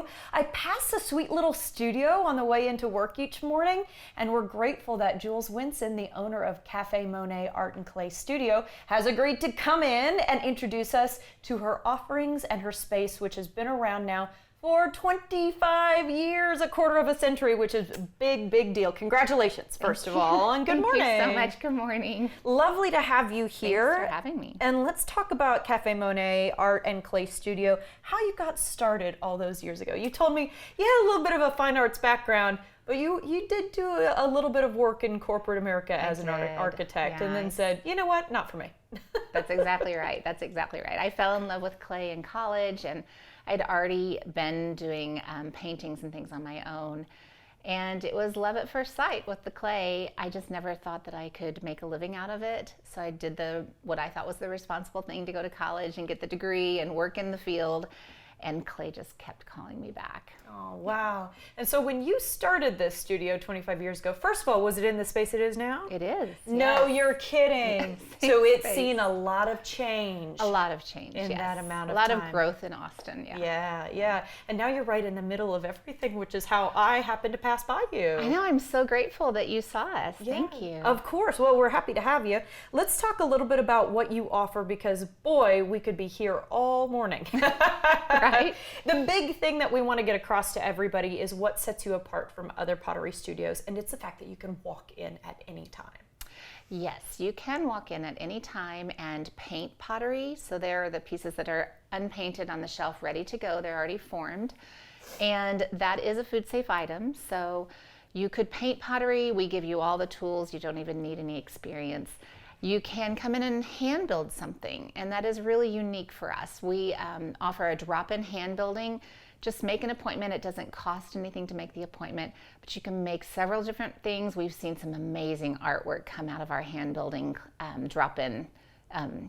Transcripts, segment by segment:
you. I pass a sweet little studio on the way into work each morning, and we're grateful that Jules Winson, the owner of Cafe Monet Art and Clay Studio, has agreed to come in and introduce us to her offerings and her space, which has been around now for 25 years, a quarter of a century, which is a big, big deal. Congratulations, first of all, and good morning. Thank you so much. Good morning. Lovely to have you here. Thanks for having me. And let's talk about Cafe Monet Art and Clay Studio, how you got started all those years ago. You told me you had a little bit of a fine arts background, but you did do a little bit of work in corporate America as an architect, and then said, you know what, not for me. That's exactly right. That's exactly right. I fell in love with clay in college, and I'd already been doing paintings and things on my own. And it was love at first sight with the clay. I just never thought that I could make a living out of it. So I did what I thought was the responsible thing, to go to college and get the degree and work in the field. And clay just kept calling me back. Oh, wow. And so when you started this studio 25 years ago, first of all, was it in the space it is now? It is. No, yes. You're kidding. Yes, so it's seen a lot of change. A lot of change, in yes. that amount of time. time. A lot of growth in Austin, yeah. Yeah. And now you're right in the middle of everything, which is how I happened to pass by you. I know. I'm so grateful that you saw us. Yeah, Thank you. Of course. Well, we're happy to have you. Let's talk a little bit about what you offer, because boy, we could be here all morning. Right? The big thing that we want to get across to everybody is what sets you apart from other pottery studios, and it's the fact that you can walk in at any time. Yes, you can walk in at any time and paint pottery. So there are the pieces that are unpainted on the shelf, ready to go. They're already formed. And that is a food safe item. So you could paint pottery. We give you all the tools. You don't even need any experience. You can come in and hand build something, and that is really unique for us. We offer a drop-in hand building. Just make an appointment. It doesn't cost anything to make the appointment, but you can make several different things. We've seen some amazing artwork come out of our hand building drop-in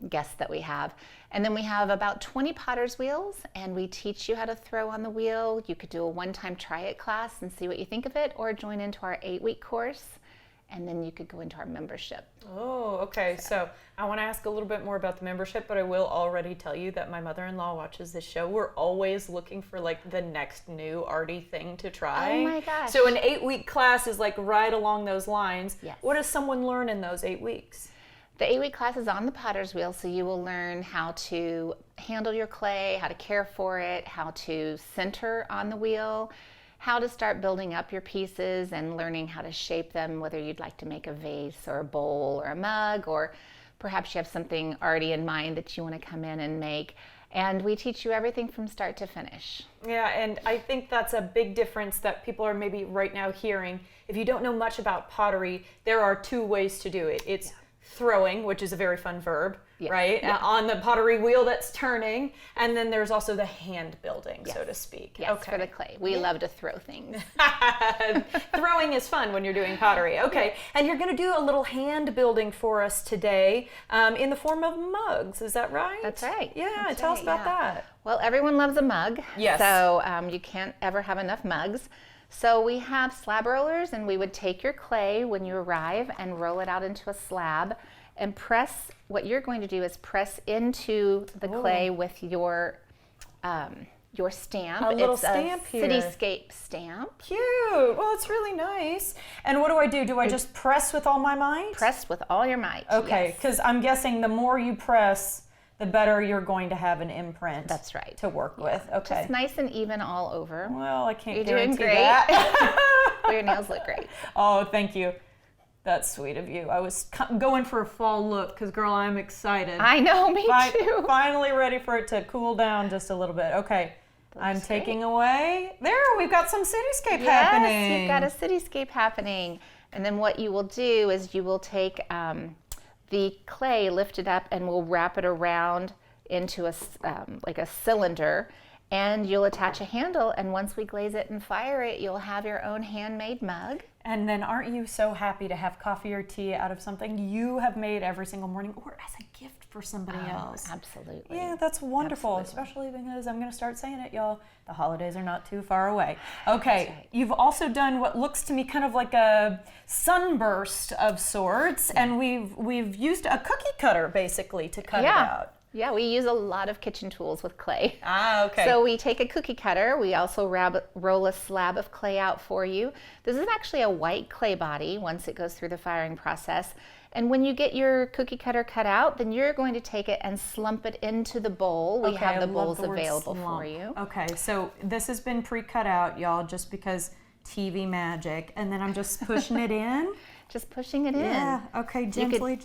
guests that we have. And then we have about 20 potter's wheels, and we teach you how to throw on the wheel. You could do a one-time try it class and see what you think of it, or join into our 8-week course, and then you could go into our membership. Oh, okay. So I want to ask a little bit more about the membership, but I will already tell you that my mother-in-law watches this show. We're always looking for like the next new arty thing to try. Oh my gosh. So an 8-week class is like right along those lines. Yes. What does someone learn in those 8 weeks? The 8-week class is on the potter's wheel, so you will learn how to handle your clay, how to care for it, how to center on the wheel, how to start building up your pieces and learning how to shape them, whether you'd like to make a vase or a bowl or a mug, or perhaps you have something already in mind that you want to come in and make. And we teach you everything from start to finish. Yeah, and I think that's a big difference that people are maybe right now hearing. If you don't know much about pottery, there are 2 ways to do it. It's throwing, which is a very fun verb, yes. right? Yeah. On the pottery wheel that's turning, and then there's also the hand building, yes. so to speak. Yes, okay. For the clay. We love to throw things. Throwing is fun when you're doing pottery. Okay, and you're going to do a little hand building for us today in the form of mugs, is that right? That's right. Yeah, that's tell right, us about that. Well, everyone loves a mug. Yes. So you can't ever have enough mugs. So we have slab rollers, and we would take your clay when you arrive and roll it out into a slab and press. What you're going to do is press into the clay with your stamp. A little it's stamp a here. Cityscape stamp. Cute. Well, it's really nice. And what do? Do I just press with all my might? Press with all your might. Okay, yes. because I'm guessing the more you press, the better you're going to have an imprint. That's right. To work with. Okay. Just nice and even all over. Well, I can't You're guarantee doing great. that. Well, your nails look great. Oh, thank you. That's sweet of you. I was going for a fall look because, girl, I'm excited. I know, me too. Finally ready for it to cool down just a little bit. Okay, I'm taking away. There, we've got some cityscape happening. Yes, you've got a cityscape happening. And then what you will do is you will take the clay, lift it up, and we'll wrap it around into like a cylinder. And you'll attach a handle, and once we glaze it and fire it, you'll have your own handmade mug. And then aren't you so happy to have coffee or tea out of something you have made every single morning, or as a gift for somebody else? Absolutely. Yeah, that's wonderful, especially because I'm going to start saying it, y'all. The holidays are not too far away. Okay, right. You've also done what looks to me kind of like a sunburst of sorts, and we've used a cookie cutter basically to cut it out. Yeah, we use a lot of kitchen tools with clay. Ah, okay. So we take a cookie cutter. We also roll a slab of clay out for you. This is actually a white clay body once it goes through the firing process. And when you get your cookie cutter cut out, then you're going to take it and slump it into the bowl. We have the bowls available for you. Okay, so this has been pre-cut out, y'all, just because TV magic. And then I'm just pushing it in. Just pushing it in. Yeah, okay, gently.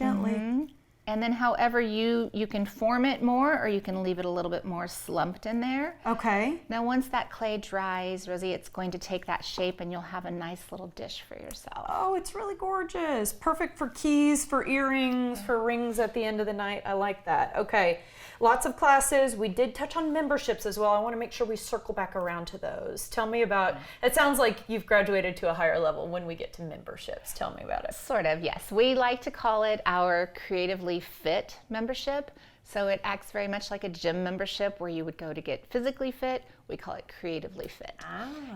And then however you can form it more, or you can leave it a little bit more slumped in there. Okay. Now once that clay dries, Rosie, it's going to take that shape and you'll have a nice little dish for yourself. Oh, it's really gorgeous. Perfect for keys, for earrings, for rings at the end of the night. I like that. Okay, lots of classes. We did touch on memberships as well. I want to make sure we circle back around to those. Tell me about, it sounds like you've graduated to a higher level when we get to memberships. Tell me about it. Sort of, yes. We like to call it our Creatively Fit membership. So it acts very much like a gym membership where you would go to get physically fit. We call it Creatively Fit.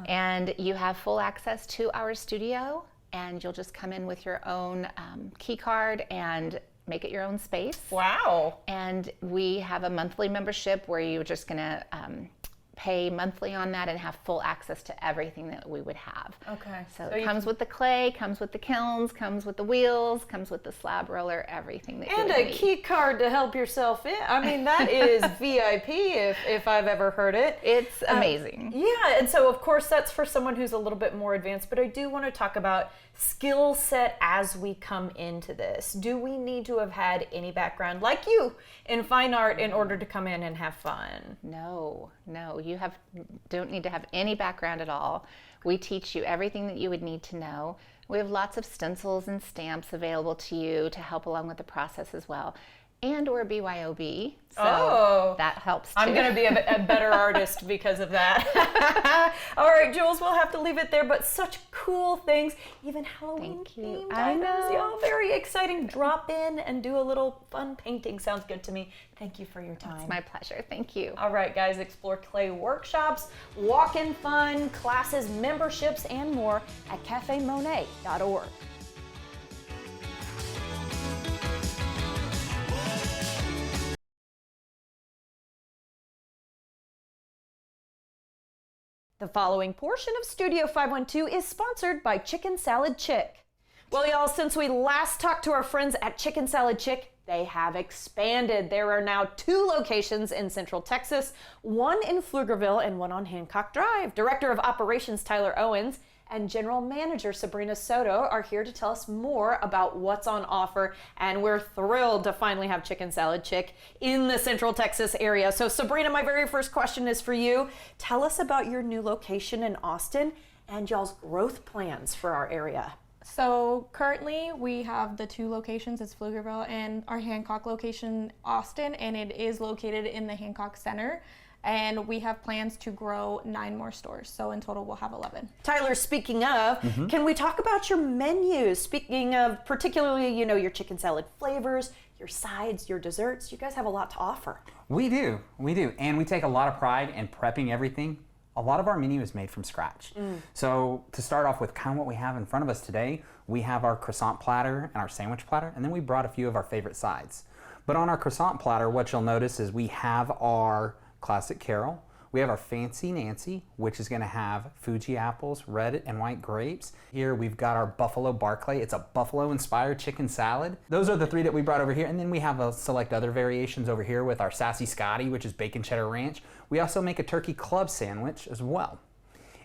And you have full access to our studio, and you'll just come in with your own key card and make it your own space. Wow. And we have a monthly membership where you're just going to pay monthly on that and have full access to everything that we would have. Okay. So it comes with the clay, comes with the kilns, comes with the wheels, comes with the slab roller, everything that you And would a need. key card to help yourself in. I mean, that is VIP if I've ever heard it. It's amazing. Yeah, and so of course that's for someone who's a little bit more advanced, but I do want to talk about skill set as we come into this. Do we need to have had any background like you in fine art in order to come in and have fun? No, you don't need to have any background at all. We teach you everything that you would need to know. We have lots of stencils and stamps available to you to help along with the process as well. And we're BYOB, so that helps too. I'm going to be a better artist because of that. All right, Jules, we'll have to leave it there, but such cool things. Even Halloween themed items, y'all. Very exciting. Drop in and do a little fun painting. Sounds good to me. Thank you for your time. It's my pleasure. Thank you. All right, guys, explore clay workshops, walk-in fun, classes, memberships, and more at cafemonet.org. The following portion of Studio 512 is sponsored by Chicken Salad Chick. Well, y'all, since we last talked to our friends at Chicken Salad Chick, they have expanded. There are now 2 locations in Central Texas, one in Pflugerville and one on Hancock Drive. Director of Operations Tyler Owens and General Manager Sabrina Soto are here to tell us more about what's on offer, and we're thrilled to finally have Chicken Salad Chick in the Central Texas area. So Sabrina, my very first question is for you. Tell us about your new location in Austin and y'all's growth plans for our area. So currently we have the 2 locations. It's Pflugerville and our Hancock location, Austin, and it is located in the Hancock Center. And we have plans to grow 9 more stores. So in total, we'll have 11. Tyler, speaking of, can we talk about your menus? Speaking of particularly, your chicken salad flavors, your sides, your desserts, you guys have a lot to offer. We do. And we take a lot of pride in prepping everything. A lot of our menu is made from scratch. So to start off with kind of what we have in front of us today, we have our croissant platter and our sandwich platter, and then we brought a few of our favorite sides. But on our croissant platter, what you'll notice is we have our Classic Carol. We have our Fancy Nancy, which is going to have Fuji apples, red and white grapes. Here we've got our Buffalo Barclay. It's a buffalo-inspired chicken salad. Those are the 3 that we brought over here, and then we have a select other variations over here with our Sassy Scotty, which is bacon cheddar ranch. We also make a turkey club sandwich as well.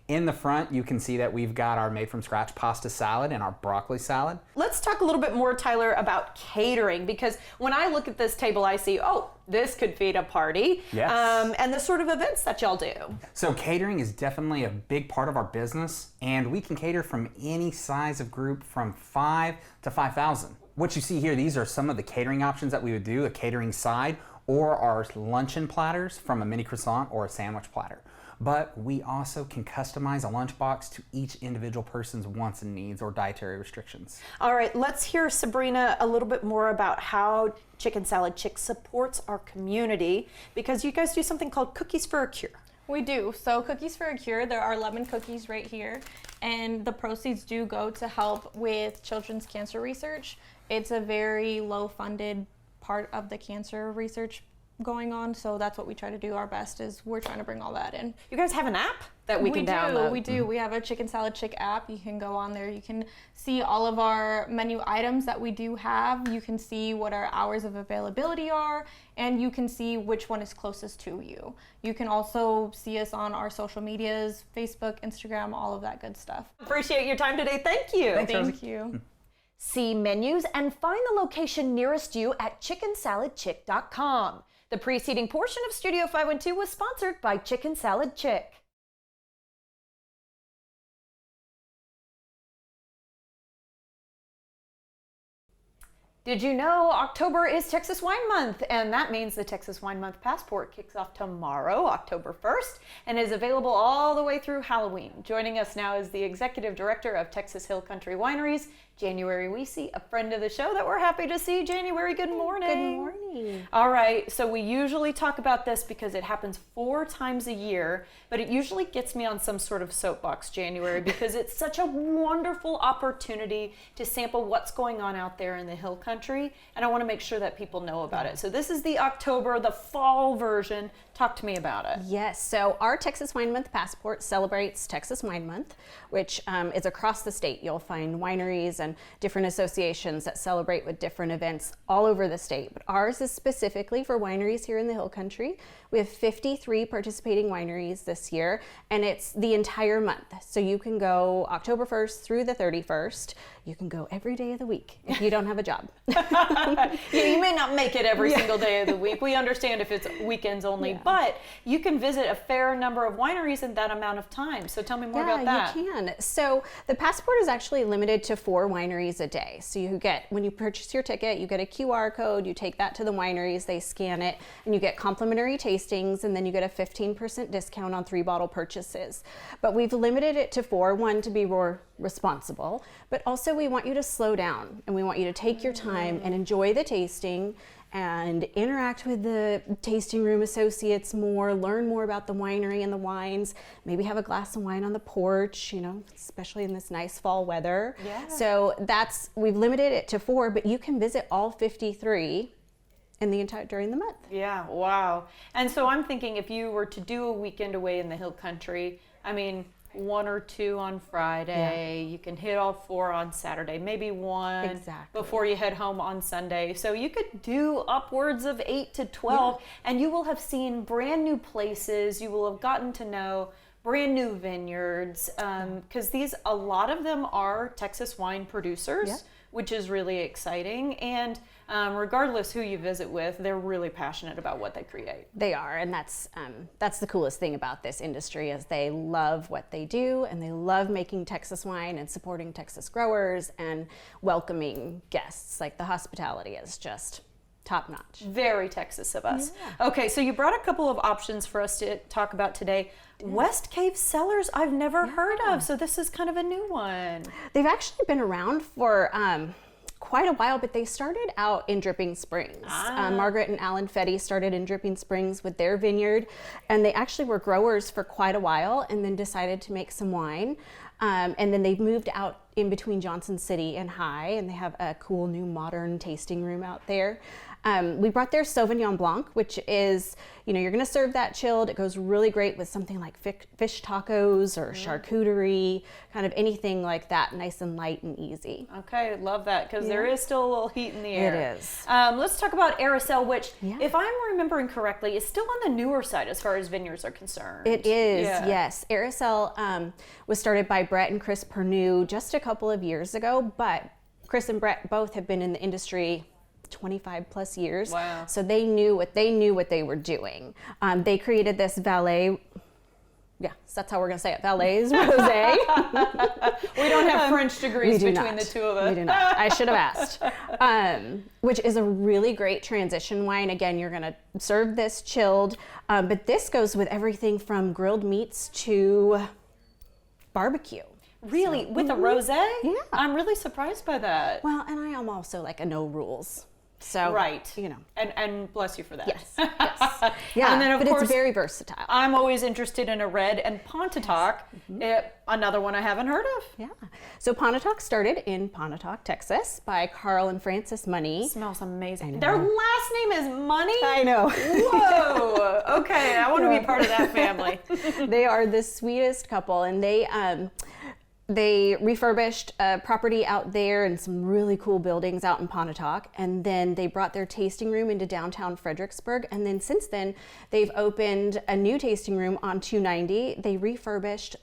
In the front, you can see that we've got our made-from-scratch pasta salad and our broccoli salad. Let's talk a little bit more, Tyler, about catering, because when I look at this table, I see, this could feed a party. Yes. And the sort of events that y'all do. So catering is definitely a big part of our business, and we can cater from any size of group from 5 to 5,000. What you see here, these are some of the catering options that we would do, a catering side, or our luncheon platters from a mini croissant or a sandwich platter. But we also can customize a lunchbox to each individual person's wants and needs or dietary restrictions. All right, let's hear, Sabrina, a little bit more about how Chicken Salad Chick supports our community, because you guys do something called Cookies for a Cure. We do. So Cookies for a Cure, there are 11 cookies right here, and the proceeds do go to help with children's cancer research. It's a very low funded part of the cancer research going on. So that's what we try to do our best is we're trying to bring all that in. You guys have an app that we can download. We do. We have a Chicken Salad Chick app. You can go on there. You can see all of our menu items that we do have. You can see what our hours of availability are, and you can see which one is closest to you. You can also see us on our social medias, Facebook, Instagram, all of that good stuff. Appreciate your time today. Thank you. Thank you. See menus and find the location nearest you at chickensaladchick.com. The preceding portion of Studio 512 was sponsored by Chicken Salad Chick. Did you know October is Texas Wine Month? And that means the Texas Wine Month Passport kicks off tomorrow, October 1st, and is available all the way through Halloween. Joining us now is the Executive Director of Texas Hill Country Wineries, January Weesey, a friend of the show that we're happy to see. January, good morning. Good morning. All right, so we usually talk about this because it happens 4 times a year, but it usually gets me on some sort of soapbox, January, because it's such a wonderful opportunity to sample what's going on out there in the Hill Country, and I want to make sure that people know about it. So this is the October, the fall version. Talk to me about it. Yes, so our Texas Wine Month Passport celebrates Texas Wine Month, which is across the state. You'll find wineries and different associations that celebrate with different events all over the state. But ours is specifically for wineries here in the Hill Country. We have 53 participating wineries this year, and it's the entire month. So you can go October 1st through the 31st. You can go every day of the week if you don't have a job. You may not make it every single day of the week. We understand if it's weekends only, but you can visit a fair number of wineries in that amount of time. So tell me more about that. Yeah, you can. So the passport is actually limited to 4 wineries a day. So you get, when you purchase your ticket, you get a QR code, you take that to the wineries, they scan it, and you get complimentary tastings, and then you get a 15% discount on 3 bottle purchases. But we've limited it to 4, one, to be more responsible, but also we want you to slow down and we want you to take your time and enjoy the tasting and interact with the tasting room associates more, learn more about the winery and the wines, maybe have a glass of wine on the porch, you know, especially in this nice fall weather. Yeah. So we've limited it to 4, but you can visit all 53 during the month. Yeah, wow. And so I'm thinking if you were to do a weekend away in the Hill Country, I mean, 1 or 2 on Friday, you can hit all 4 on Saturday, maybe 1 before you head home on Sunday. So you could do upwards of 8 to 12, and you will have seen brand new places. You will have gotten to know brand new vineyards, because a lot of them are Texas wine producers, which is really exciting. And regardless who you visit with, they're really passionate about what they create. They are, and that's the coolest thing about this industry is they love what they do, and they love making Texas wine and supporting Texas growers and welcoming guests. Like the hospitality is just top notch. Very Texas of us. Yeah. Okay, so you brought a couple of options for us to talk about today. West Cave Cellars, I've never heard of, so this is kind of a new one. They've actually been around for quite a while, but they started out in Dripping Springs. Margaret and Alan Fetty started in Dripping Springs with their vineyard, and they actually were growers for quite a while and then decided to make some wine. And then they've moved out in between Johnson City and High, and they have a cool new modern tasting room out there. We brought their Sauvignon Blanc, which is, you're going to serve that chilled. It goes really great with something like fish tacos or charcuterie, kind of anything like that, nice and light and easy. Okay, love that, because there is still a little heat in the air. It is. Let's talk about Aracel, which, if I'm remembering correctly, is still on the newer side as far as vineyards are concerned. It is, yes. Aracel was started by Brett and Chris Pernew just a couple of years ago, but Chris and Brett both have been in the industry 25 plus years. Wow. So they knew what they were doing. They created this Valais, that's how we're going to say it, Valais Rosé. We don't have French degrees between the two of us. We do not. I should have asked. Which is a really great transition wine. Again, you're going to serve this chilled, but this goes with everything from grilled meats to barbecue. Really? With a rosé? Yeah. I'm really surprised by that. Well, and I am also like a no rules So, Right. you know. And bless you for that. Yes. Yeah, And then, of but course, it's very versatile. I'm always interested in a red, and Pontotoc, another one I haven't heard of. Yeah. So Pontotoc started in Pontotoc, Texas by Carl and Frances Money. Smells amazing. know. Their last name is Money? I know. Whoa. Okay, I want to be part of that family. They are the sweetest couple, and they refurbished a property out there and some really cool buildings out in Pontotoc, and then they brought their tasting room into downtown Fredericksburg, and then since then they've opened a new tasting room on 290. They refurbished.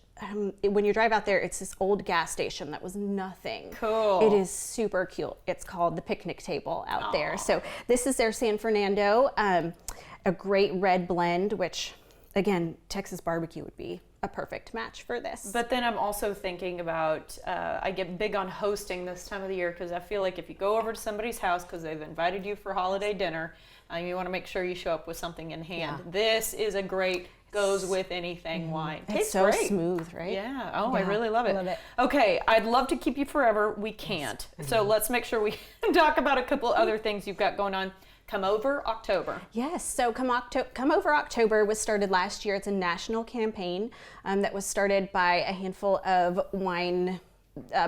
When you drive out there, it's this old gas station that was nothing. Cool. It is super cute. It's called the Picnic Table out there. So this is their San Fernando, a great red blend, which again, Texas barbecue would be a perfect match for this. But then I'm also thinking about, I get big on hosting this time of the year because I feel like if you go over to somebody's house because they've invited you for holiday dinner, you want to make sure you show up with something in hand. Yeah. This is a great goes with anything wine. It's Tastes so great. smooth, right? Yeah. Oh, I Yeah, really love it. love it. Okay, I'd love to keep you forever. We can't. So let's make sure we talk about a couple other things you've got going on. Come Over October. Yes, so Come Over October was started last year. It's a national campaign that was started by a handful of wine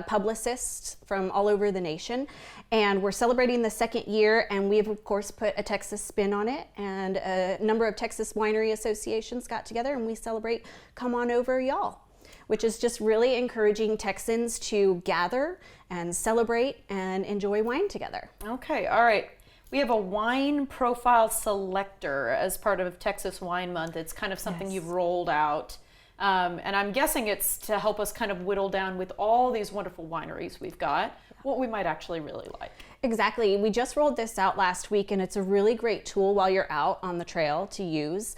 publicists from all over the nation. And we're celebrating the second year, and we've of course put a Texas spin on it, and a number of Texas winery associations got together and we celebrate Come On Over Y'all, which is just really encouraging Texans to gather and celebrate and enjoy wine together. Okay, all right. We have a wine profile selector as part of Texas Wine Month. It's kind of something you've rolled out. And I'm guessing it's to help us kind of whittle down with all these wonderful wineries we've got, what we might actually really like. Exactly. We just rolled this out last week, and it's a really great tool while you're out on the trail to use.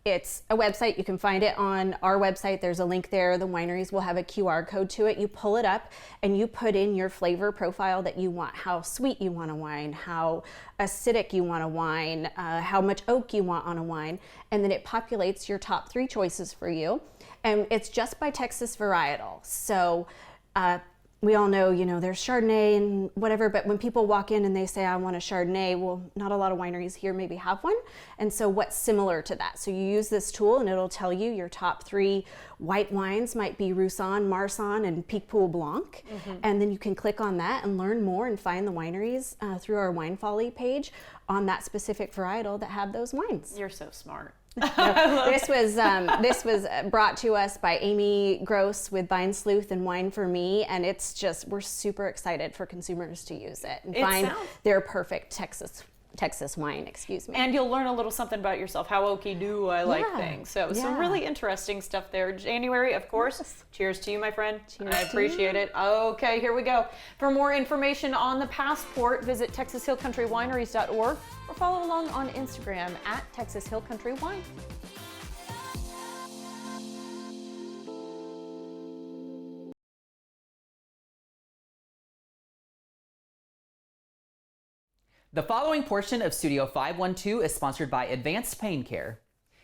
It's a website. You can find it on our website. There's a link there. The wineries will have a QR code to it. You pull it up and you put in your flavor profile that you want, how sweet you want a wine, how acidic you want a wine, how much oak you want on a wine, and then it populates your top 3 choices for you. And it's just by Texas varietal. So we all know, there's Chardonnay and whatever, but when people walk in and they say, I want a Chardonnay, well, not a lot of wineries here maybe have one. And so what's similar to that? So you use this tool and it'll tell you your top 3 white wines might be Roussanne, Marsanne, and Picpoul Blanc. And then you can click on that and learn more and find the wineries through our Wine Folly page on that specific varietal that have those wines. You're so smart. This was brought to us by Amy Gross with Vine Sleuth and Wine for Me, and it's just, we're super excited for consumers to use it and find their perfect Texas wine, excuse me. And you'll learn a little something about yourself. How oaky do I like things? So some Yeah. really interesting stuff there. January, of course. Yes. Cheers to you, my friend. Cheers I to appreciate it. Okay, here we go. For more information on the passport, visit TexasHillCountryWineries.org or follow along on Instagram at Texas Hill Country Wine. The following portion of Studio 512 is sponsored by Advanced Pain Care.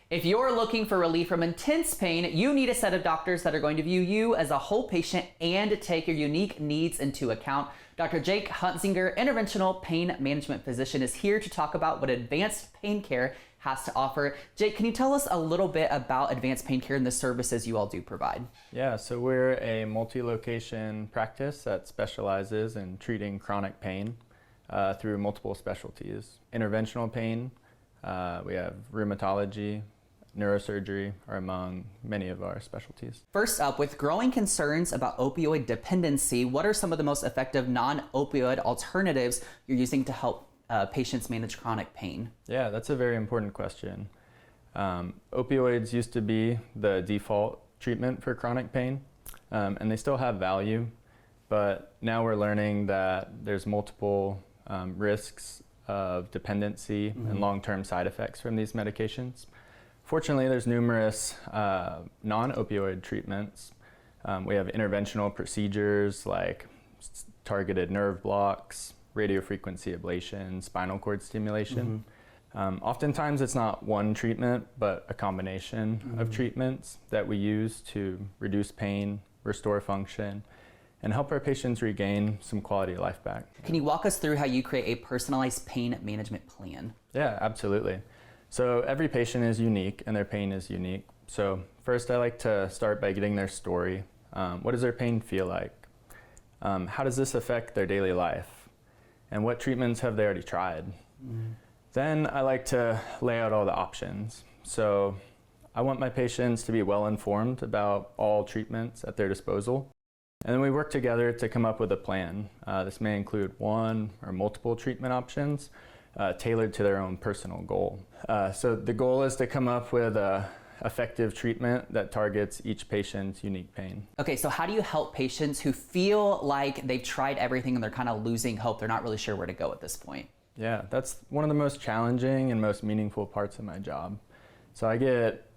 If you're looking for relief from intense pain, you need a set of doctors that are going to view you as a whole patient and take your unique needs into account. Dr. Jake Huntzinger, interventional pain management physician, is here to talk about what Advanced Pain Care has to offer. Jake, can you tell us a little bit about Advanced Pain Care and the services you all do provide? Yeah, so we're a multi-location practice that specializes in treating chronic pain through multiple specialties. Interventional pain, we have rheumatology, neurosurgery are among many of our specialties. First up, with growing concerns about opioid dependency, what are some of the most effective non-opioid alternatives you're using to help patients manage chronic pain? Yeah, that's a very important question. Opioids used to be the default treatment for chronic pain, and they still have value, but now we're learning that there's multiple risks of dependency and long-term side effects from these medications. Fortunately, there's numerous non-opioid treatments. We have interventional procedures like targeted nerve blocks, radiofrequency ablation, spinal cord stimulation. Oftentimes it's not one treatment, but a combination of treatments that we use to reduce pain, restore function, and help our patients regain some quality of life back. Can you walk us through how you create a personalized pain management plan? Yeah, absolutely. So every patient is unique and their pain is unique. So first I like to start by getting their story. What does their pain feel like? How does this affect their daily life? And what treatments have they already tried? Then I like to lay out all the options. So I want my patients to be well informed about all treatments at their disposal. And then we work together to come up with a plan. This may include one or multiple treatment options tailored to their own personal goal. So the goal is to come up with a effective treatment that targets each patient's unique pain. Okay, so how do you help patients who feel like they've tried everything and they're kind of losing hope? They're not really sure where to go at this point. Yeah, that's one of the most challenging and most meaningful parts of my job. So I get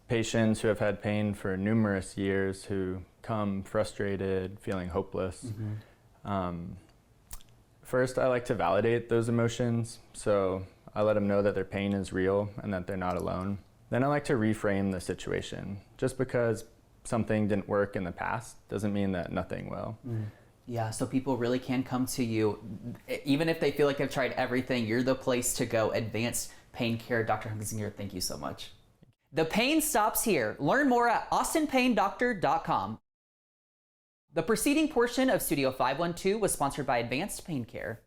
patients who have had pain for numerous years who come frustrated, feeling hopeless. First, I like to validate those emotions. So I let them know that their pain is real and that they're not alone. Then I like to reframe the situation. Just because something didn't work in the past doesn't mean that nothing will. Yeah, so people really can come to you, even if they feel like they've tried everything, you're the place to go. Advanced Pain Care. Dr. Hunsinger, thank you so much. The pain stops here. Learn more at austinpaindoctor.com. The preceding portion of Studio 512 was sponsored by Advanced Pain Care.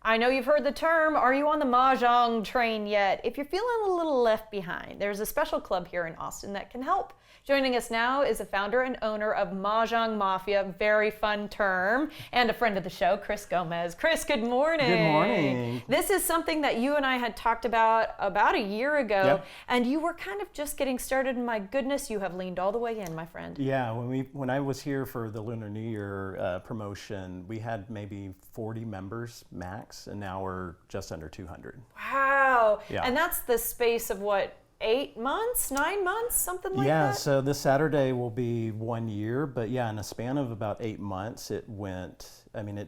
I know you've heard the term, are you on the Mahjong train yet? If you're feeling a little left behind, there's a special club here in Austin that can help. Joining us now is the founder and owner of Mahjong Mafia, very fun term, and a friend of the show, Chris Gomez. Chris, good morning. Good morning. This is something that you and I had talked about a year ago, Yep. and you were kind of just getting started, and my goodness, you have leaned all the way in, my friend. Yeah, when I was here for the Lunar New Year promotion, we had maybe 40 members max, and now we're just under 200. Wow. Yeah. And that's the space of what, 8 months, 9 months, something like Yeah, that? so this Saturday will be 1 year, but yeah, in a span of about 8 months, it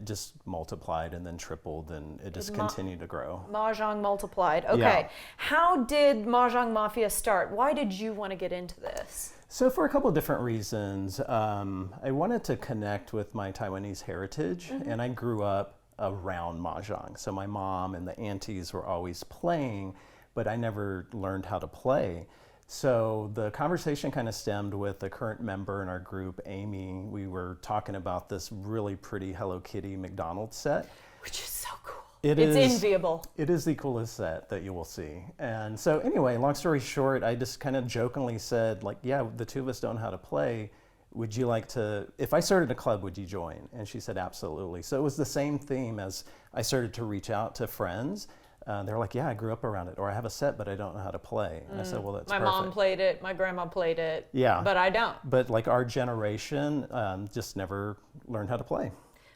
just multiplied and then tripled, and it just continued to grow. Mahjong multiplied. Okay. Yeah. How did Mahjong Mafia start? Why did you want to get into this? So for a couple of different reasons, I wanted to connect with my Taiwanese heritage, and I grew up around Mahjong. So my mom and the aunties were always playing, but I never learned how to play. So the conversation kind of stemmed with the current member in our group, Amy. We were talking about this really pretty Hello Kitty McDonald's set. Which is so cool. It's enviable. It is the coolest set that you will see. And so anyway, long story short, I just kind of jokingly said, like, yeah, the two of us don't know how to play. Would you like to, if I started a club, would you join? And she said, absolutely. So it was the same theme as I started to reach out to friends. They're like, yeah, I grew up around it, or I have a set, but I don't know how to play. And I said, well, that's My perfect. mom played it, my grandma played it, Yeah. but I don't. But like our generation just never learned how to play.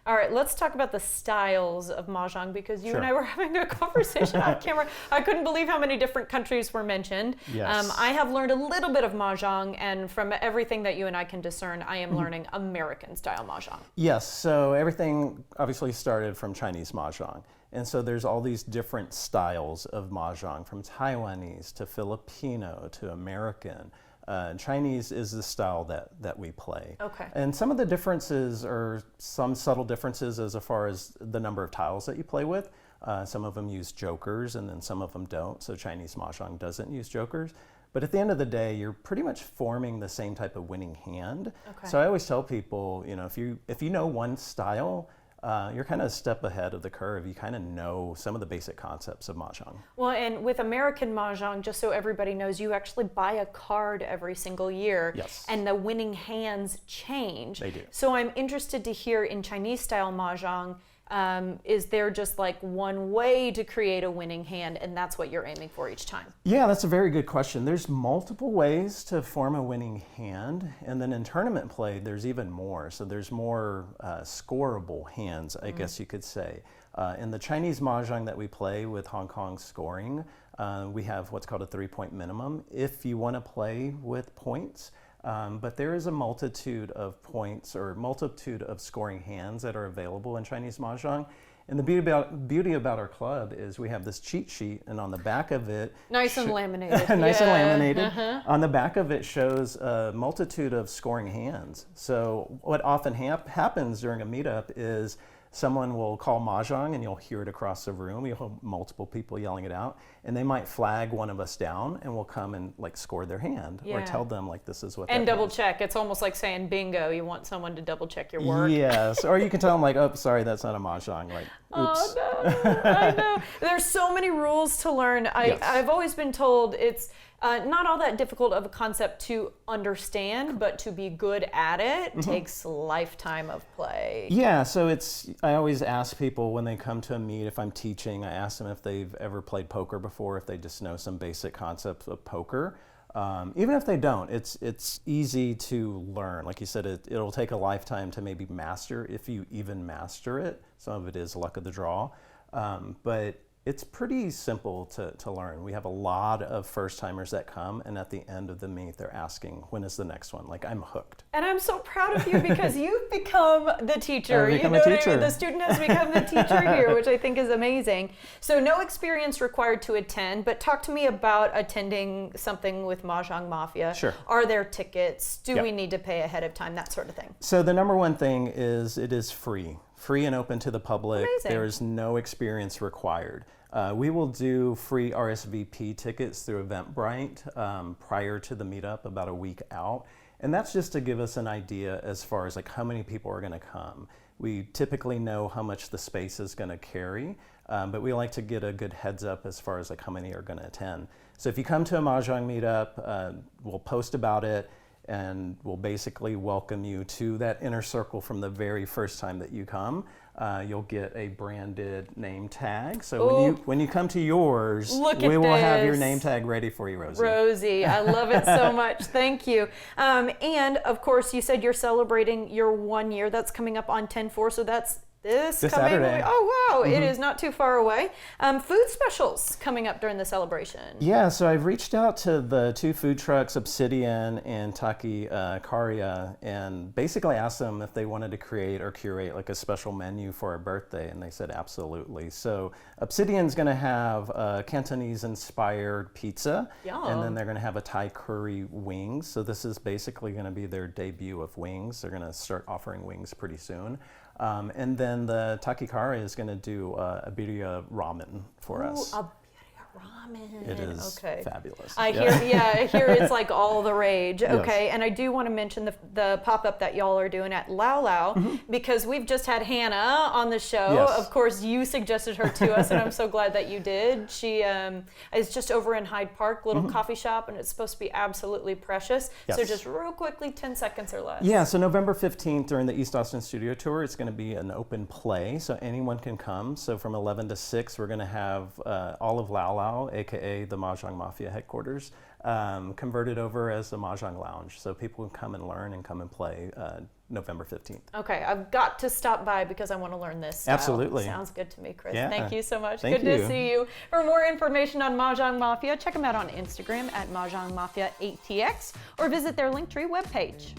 All right, let's talk about the styles of Mahjong, because you Sure. and I were having a conversation off camera. I couldn't believe how many different countries were mentioned. Yes. I have learned a little bit of Mahjong, and from everything that you and I can discern, I am learning American style Mahjong. Yes, so everything obviously started from Chinese Mahjong. And so there's all these different styles of Mahjong, from Taiwanese to Filipino to American. Chinese is the style that we play. Okay. And some of the differences are some subtle differences as far as the number of tiles that you play with. Some of them use jokers, and then some of them don't. So Chinese Mahjong doesn't use jokers. But at the end of the day, you're pretty much forming the same type of winning hand. Okay. So I always tell people, if you know one style, you're kind of a step ahead of the curve. You kind of know some of the basic concepts of Mahjong. Well, and with American Mahjong, just so everybody knows, you actually buy a card every single year. Yes. And the winning hands change. They do. So I'm interested to hear, in Chinese style Mahjong, is there just like one way to create a winning hand, and that's what you're aiming for each time? Yeah, that's a very good question. There's multiple ways to form a winning hand, and then in tournament play, there's even more. So there's more scoreable hands, I guess you could say. In the Chinese Mahjong that we play with Hong Kong scoring, we have what's called a 3-point minimum if you want to play with points. But there is a multitude of points or multitude of scoring hands that are available in Chinese Mahjong. And the beauty about our club is we have this cheat sheet, and on the back of it, Nice and laminated. nice and Yeah. laminated. On the back of it shows a multitude of scoring hands. So what often happens during a meetup is someone will call mahjong, and you'll hear it across the room. You'll have multiple people yelling it out, and they might flag one of us down, and we'll come and like score their hand or Yeah. tell them like this is what. And that double means. check. It's almost like saying bingo. You want someone to double check your work. Yes, or you can tell them like, oh, sorry, that's not a mahjong. Like, oops. Oh no, I know. There's so many rules to learn. Yes. I've always been told it's not all that difficult of a concept to understand, but to be good at it takes a lifetime of play. Yeah, so I always ask people when they come to a meet, if I'm teaching, I ask them if they've ever played poker before, if they just know some basic concepts of poker. Even if they don't, it's easy to learn. Like you said, it'll take a lifetime to maybe master, if you even master it. Some of it is luck of the draw. But it's pretty simple to learn. We have a lot of first timers that come, and at the end of the meet, they're asking, when is the next one? Like, I'm hooked. And I'm so proud of you because you've become the teacher. I've become you know a what I teacher. mean? The student has become the teacher here, which I think is amazing. So no experience required to attend, but talk to me about attending something with Mahjong Mafia. Sure. Are there tickets? Do Yep. we need to pay ahead of time? That sort of thing. So the number one thing is it is free and open to the public. Amazing. There is no experience required. We will do free RSVP tickets through Eventbrite prior to the meetup, about a week out. And that's just to give us an idea as far as like how many people are going to come. We typically know how much the space is going to carry, but we like to get a good heads up as far as like how many are going to attend. So if you come to a Mahjong meetup, we'll post about it, and we'll basically welcome you to that inner circle from the very first time that you come. You'll get a branded name tag. So when you come to yours, Look we at will have your this. name tag ready for you, Rosie. Rosie, I love it so much. Thank you. And of course, you said you're celebrating your 1 year. That's coming up on 10/4, so that's this coming Saturday. Oh wow, it is not too far away. Food specials coming up during the celebration. Yeah, so I've reached out to the two food trucks, Obsidian and Taki Karia, and basically asked them if they wanted to create or curate like a special menu for our birthday, and they said absolutely. So Obsidian's going to have a Cantonese-inspired pizza, and then they're going to have a Thai curry wings. So this is basically going to be their debut of wings. They're going to start offering wings pretty soon. And then the Takikara is going to do a birria ramen for us. A birria ramen. It is fabulous. I hear it's like all the rage. Okay, and I do want to mention the pop-up that y'all are doing at Lao Lao because we've just had Hannah on the show. Yes. Of course, you suggested her to us, and I'm so glad that you did. She is just over in Hyde Park, little coffee shop, and it's supposed to be absolutely precious. So Yes. just real quickly, 10 seconds or less. Yeah, so November 15th during the East Austin Studio Tour, it's going to be an open play, so anyone can come. So from 11 to 6, we're going to have all of Lao Lao, aka the Mahjong Mafia headquarters, converted over as a Mahjong Lounge. So people can come and learn and come and play November 15th. Okay, I've got to stop by because I want to learn this style. Absolutely. Sounds good to me, Chris. Yeah. Thank you so much. Thank Good to you. see you. For more information on Mahjong Mafia, check them out on Instagram at Mahjong Mafia 8TX or visit their Linktree webpage.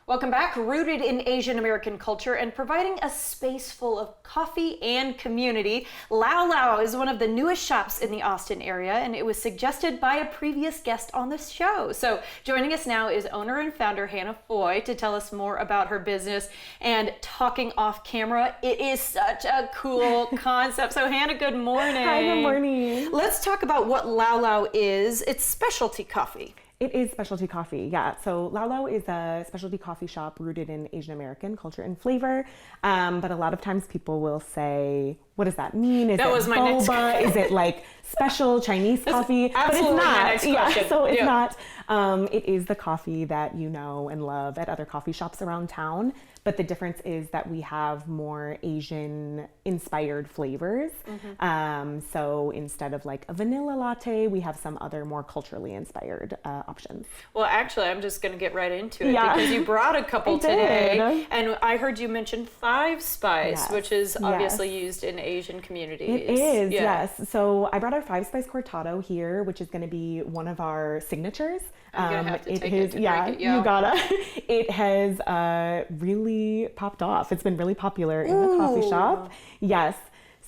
Welcome back. Rooted in Asian American culture and providing a space full of coffee and community, Lao Lao is one of the newest shops in the Austin area, and it was suggested by a previous guest on this show. So joining us now is owner and founder Hannah Foy to tell us more about her business. And talking off camera, it is such a cool concept. So Hannah, good morning. Hi, good morning. Let's talk about what Lao Lao is. It's specialty coffee. It is specialty coffee, yeah. So Lao Lao is a specialty coffee shop rooted in Asian American culture and flavor. But a lot of times people will say, what does that mean? Is That it was my next boba? Is it like special Chinese coffee? But it's absolutely my not. next Yeah, question. so it's Yeah. not. It is the coffee that you know and love at other coffee shops around town. But the difference is that we have more Asian inspired flavors. So instead of like a vanilla latte, we have some other more culturally inspired options. Well, actually, I'm just going to get right into it Yeah. because you brought a couple I today. did. And I heard you mention 5 spice, Yes. which is obviously Yes. used in Asian communities. It is, Yeah. yes. So I brought our 5-spice cortado here, which is going to be one of our signatures. I'm gonna have to it take has, it to yeah, drink it, yeah. you gotta. It has really popped off. It's been really popular in the coffee shop. Yes.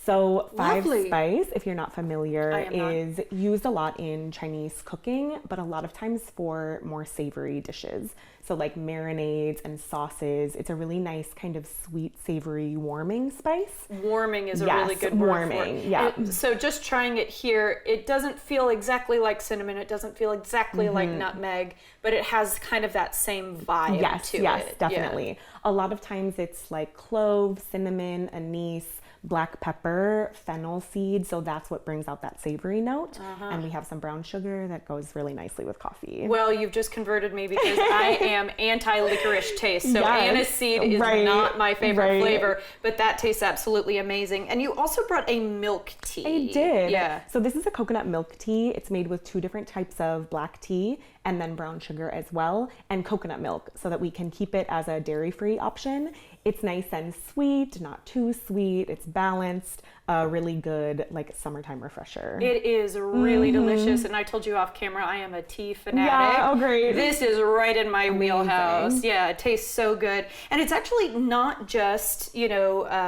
So Lovely. 5-spice, if you're not familiar, I am not. is used a lot in Chinese cooking, but a lot of times for more savory dishes. So like marinades and sauces. It's a really nice kind of sweet, savory, warming spice. Warming is a Yes, really good word for warming, it. yeah. And so just trying it here, it doesn't feel exactly like cinnamon. It doesn't feel exactly like nutmeg, but it has kind of that same vibe Yes, to yes, it. definitely. A lot of times it's like clove, cinnamon, anise, black pepper, fennel seed. So that's what brings out that savory note. And we have some brown sugar that goes really nicely with coffee. Well, you've just converted me because I am anti-licorice taste. So Yes, aniseed is right, not my favorite right. flavor, but that tastes absolutely amazing. And you also brought a milk tea. I did. Yeah. So this is a coconut milk tea. It's made with 2 different types of black tea and then brown sugar as well, and coconut milk so that we can keep it as a dairy-free option. It's nice and sweet, not too sweet. It's balanced, really good, like summertime refresher. It is really delicious, and I told you off camera I am a tea fanatic. Yeah, oh great. This is right in my wheelhouse. Amazing. Yeah, it tastes so good, and it's actually not just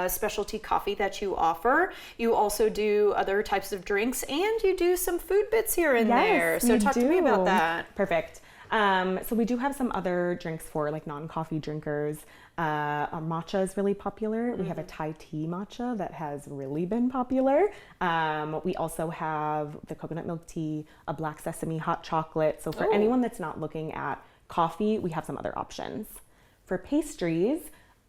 specialty coffee that you offer. You also do other types of drinks, and you do some food bits here and there. So we talk to me about do. that. Perfect. So we do have some other drinks for like non-coffee drinkers. Our matcha is really popular. We have a Thai tea matcha that has really been popular. We also have the coconut milk tea, a black sesame hot chocolate. So for anyone that's not looking at coffee, we have some other options. For pastries,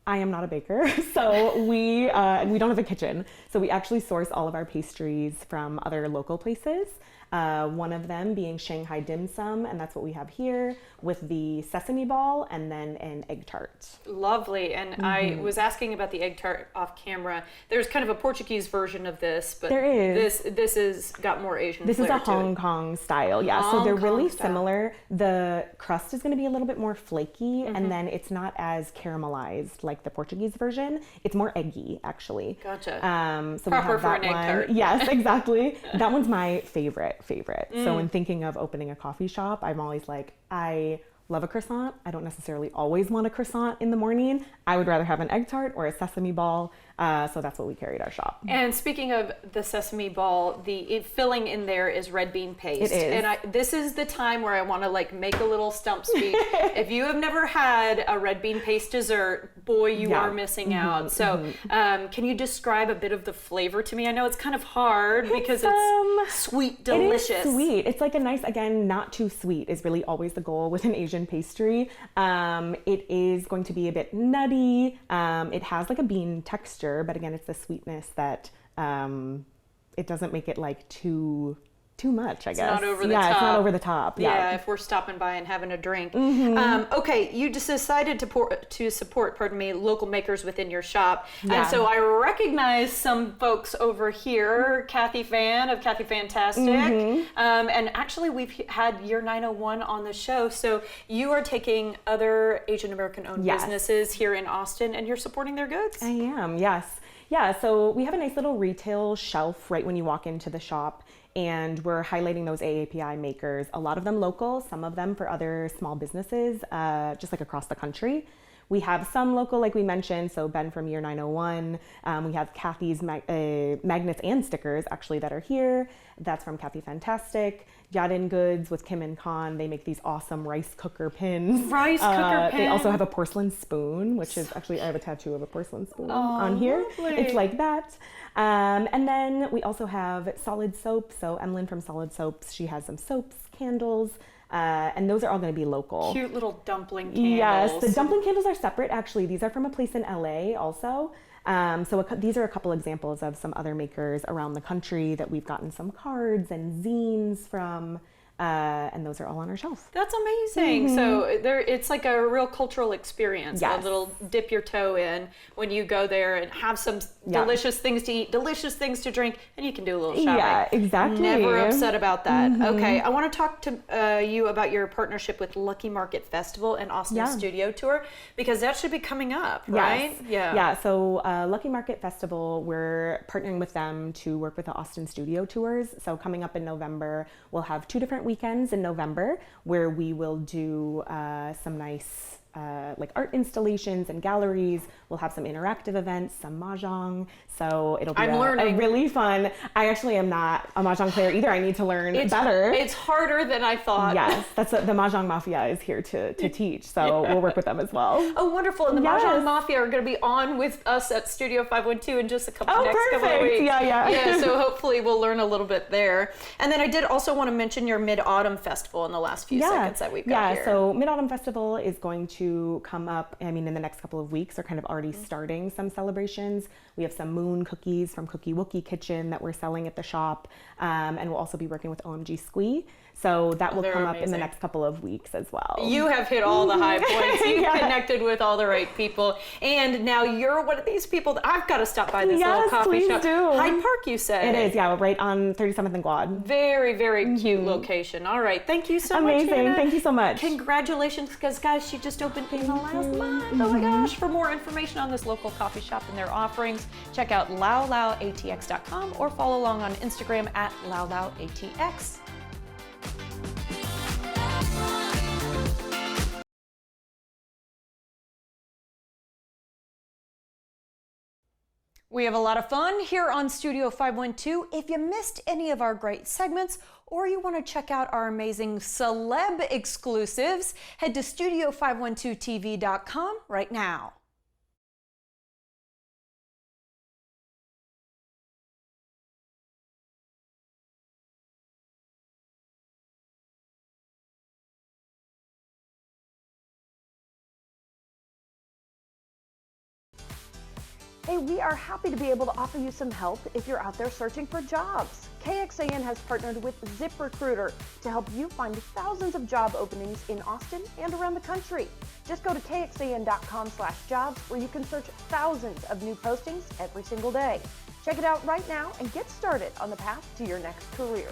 I am not a baker, so we don't have a kitchen. So we actually source all of our pastries from other local places. One of them being Shanghai dim sum, and that's what we have here with the sesame ball and then an egg tart. Lovely. And I was asking about the egg tart off camera. There's kind of a Portuguese version of this, but There is. this is got more Asian This is flair a to it. Hong Kong style, yeah. So Hong they're Kong really style. similar. The crust is going to be a little bit more flaky, and then it's not as caramelized like the Portuguese version. It's more eggy, actually. Gotcha. So Proper we have for that an egg one. tart. Yes, exactly. That one's my favorite. So when thinking of opening a coffee shop, I'm always like, I love a croissant. I don't necessarily always want a croissant in the morning. I would rather have an egg tart or a sesame ball. So that's what we carry at our shop. And speaking of the sesame ball, the filling in there is red bean paste. It is. And this is the time where I want to like make a little stump speech. If you have never had a red bean paste dessert, boy, you Yeah. are missing out. So can you describe a bit of the flavor to me? I know it's kind of hard because it's sweet, delicious. It is sweet. It's like a nice, again, not too sweet is really always the goal with an Asian pastry. It is going to be a bit nutty. It has like a bean texture, but again, it's the sweetness that it doesn't make it like too much, I guess. Not over the yeah, top. it's not over the top. Yeah, if we're stopping by and having a drink. Okay, you just decided to support, local makers within your shop. Yeah. And so I recognize some folks over here, Kathy Fan of Kathy Fantastic. And actually we've had Year 901 on the show. So you are taking other Asian American owned Yes. businesses here in Austin and you're supporting their goods. I am, yes. Yeah, so we have a nice little retail shelf right when you walk into the shop, and we're highlighting those AAPI makers, a lot of them local, some of them for other small businesses, just like across the country. We have some local, like we mentioned, so Ben from Year 901. We have Kathy's magnets and stickers, actually, that are here. That's from Kathy Fantastic. Yadin Goods with Kim and Khan. They make these awesome rice cooker pins. Rice cooker They also pin. have a porcelain spoon, which is actually, I have a tattoo of a porcelain spoon on here. lovely. It's like that. And then we also have solid soap. So Emlyn from Solid Soaps, she has some soaps, candles, and those are all going to be local. Cute little dumpling candles. Yes, the dumpling candles are separate, actually. These are from a place in LA also. These are a couple examples of some other makers around the country that we've gotten some cards and zines from. and those are all on our shelf. That's amazing. So there, it's like a real cultural experience. Yes. A little dip your toe in when you go there and have some delicious things to eat, delicious things to drink, and you can do a little shopping. Yeah, exactly. Never upset about that. Okay, I want to talk to you about your partnership with Lucky Market Festival and Austin Studio Tour, because that should be coming up, right? Yes. Yeah. So Lucky Market Festival, we're partnering with them to work with the Austin Studio Tours. So coming up in November, we'll have 2 different weekends in November where we will do some nice like art installations and galleries. We'll have some interactive events, some mahjong. So it'll be a really fun. I actually am not a mahjong player either. I need to learn better. It's harder than I thought. Yes, that's the Mahjong Mafia is here to teach. So we'll work with them as well. Oh, wonderful. And the Mahjong Mafia are going to be on with us at Studio 512 in just a couple couple of weeks. Yeah, so hopefully we'll learn a little bit there. And then I did also want to mention your Mid-Autumn Festival in the last few seconds that we've got here. Yeah, so Mid-Autumn Festival is going to come up, I mean, in the next couple of weeks. They're kind of already starting some celebrations. We have some moon cookies from Cookie Wookie Kitchen that we're selling at the shop. And we'll also be working with OMG Squee. So that will come up in the next couple of weeks as well. You have hit all the high points. You've connected with all the right people. And now you're one of these people that I've got to stop by this little coffee shop. Do. Hyde Park, you said? It is, yeah, right on 37th and Quad. Very, very cute location. All right, thank you so much, Amazing, Hannah. thank you so much. Congratulations, because guys, she just opened in the last month. Oh my gosh. For more information on this local coffee shop and their offerings, check out lowlowatx.com or follow along on Instagram at lowlowatx. We have a lot of fun here on Studio 512. If you missed any of our great segments or you want to check out our amazing celeb exclusives, head to studio512tv.com right now. Hey, we are happy to be able to offer you some help if you're out there searching for jobs. KXAN has partnered with ZipRecruiter to help you find thousands of job openings in Austin and around the country. Just go to kxan.com/jobs where you can search thousands of new postings every single day. Check it out right now and get started on the path to your next career.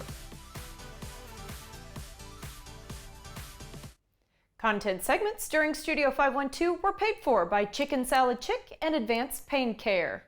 Content segments during Studio 512 were paid for by Chicken Salad Chick and Advanced Pain Care.